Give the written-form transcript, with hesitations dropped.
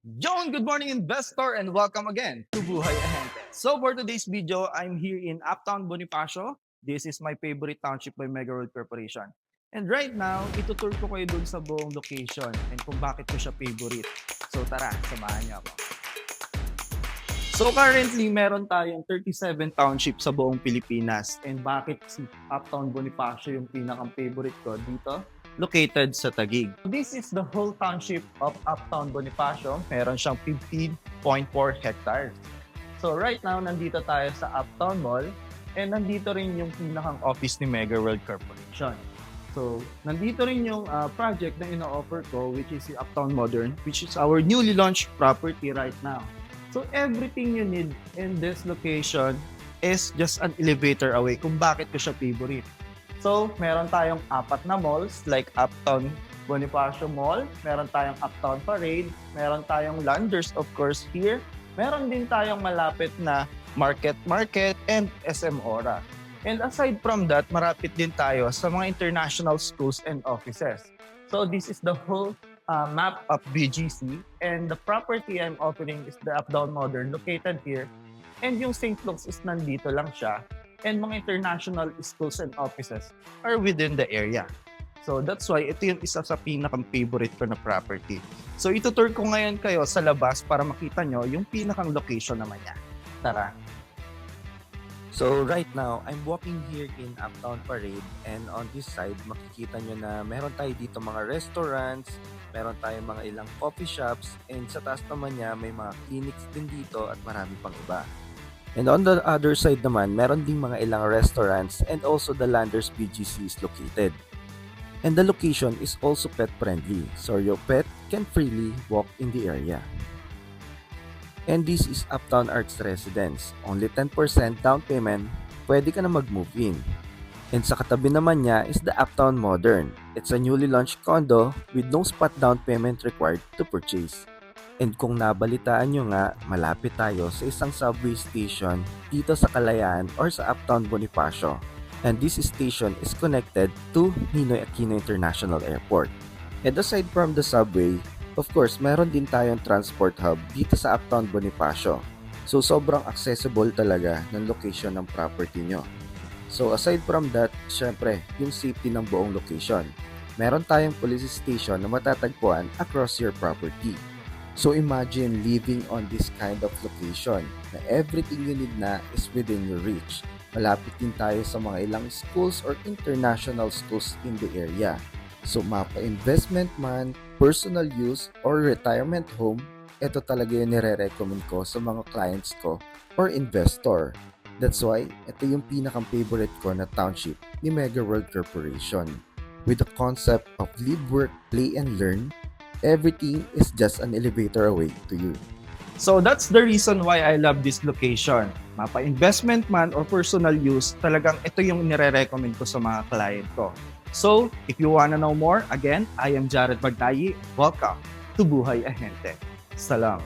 Good morning investor and welcome again to Buhay Ahente. So for today's video, I'm here in Uptown Bonifacio. This is my favorite township by Mega World Corporation. And right now, itutur ko kayo dun sa buong location and kung bakit ko siya favorite. So tara, samahan niyo ako. So currently, meron tayong 37 township sa buong Pilipinas. And bakit si Uptown Bonifacio yung pinakang favorite ko dito? Located sa Taguig. This is the whole township of Uptown Bonifacio. Meron siyang 15.4 hectares. So right now, nandito tayo sa Uptown Mall and nandito rin yung pinakang office ni Mega World Corporation. So, nandito rin yung project na ino-offer ko, which is the Uptown Modern, which is our newly launched property right now. So, everything you need in this location is just an elevator away kung bakit ko siya favorite. So, meron tayong 4 na malls like Uptown Bonifacio Mall, meron tayong Uptown Parade, meron tayong Landers of course here, meron din tayong malapit na Market, and SM Ora. And aside from that, marapit din tayo sa mga international schools and offices. So, this is the whole map of BGC, and the property I'm offering is the Uptown Modern located here, and yung St. Luke's is nandito lang siya, and mga international schools and offices are within the area. So that's why ito yung isa sa pinakang favorite ko na property. So itutur ko ngayon kayo sa labas para makita nyo yung pinakang location naman niya. Tara! So right now, I'm walking here in Uptown Parade, and on this side, makikita nyo na meron tayo dito mga restaurants, meron tayong mga ilang coffee shops, and sa taas naman niya may mga clinics din dito at marami pang iba. And on the other side naman, meron ding mga ilang restaurants and also the Landers BGC is located. And the location is also pet friendly, so your pet can freely walk in the area. And this is Uptown Arts Residence. Only 10% down payment, pwede ka na mag-move in. And sa katabi naman niya is the Uptown Modern. It's a newly launched condo with no spot down payment required to purchase. And kung nabalitaan nyo nga, malapit tayo sa isang subway station dito sa Kalayaan or sa Uptown Bonifacio. And this station is connected to Ninoy Aquino International Airport. And aside from the subway, of course, meron din tayong transport hub dito sa Uptown Bonifacio. So sobrang accessible talaga ng location ng property nyo. So aside from that, syempre, yung safety ng buong location. Meron tayong police station na matatagpuan across your property. So imagine living on this kind of location na everything you need na is within your reach. Malapit din tayo sa mga ilang schools or international schools in the area. So mapa-investment man, personal use, or retirement home, ito talaga yung nire-recommend ko sa mga clients ko or investor. That's why, ito yung pinakang favorite ko na township ni Mega World Corporation. With the concept of live, work, play, and learn, everything is just an elevator away to you. So that's the reason why I love this location. Mapa-investment man or personal use, talagang ito yung nire-recommend ko sa mga client ko. So, if you wanna know more, again, I am Jared Bagtayi. Welcome to Buhay Ahente. Salam.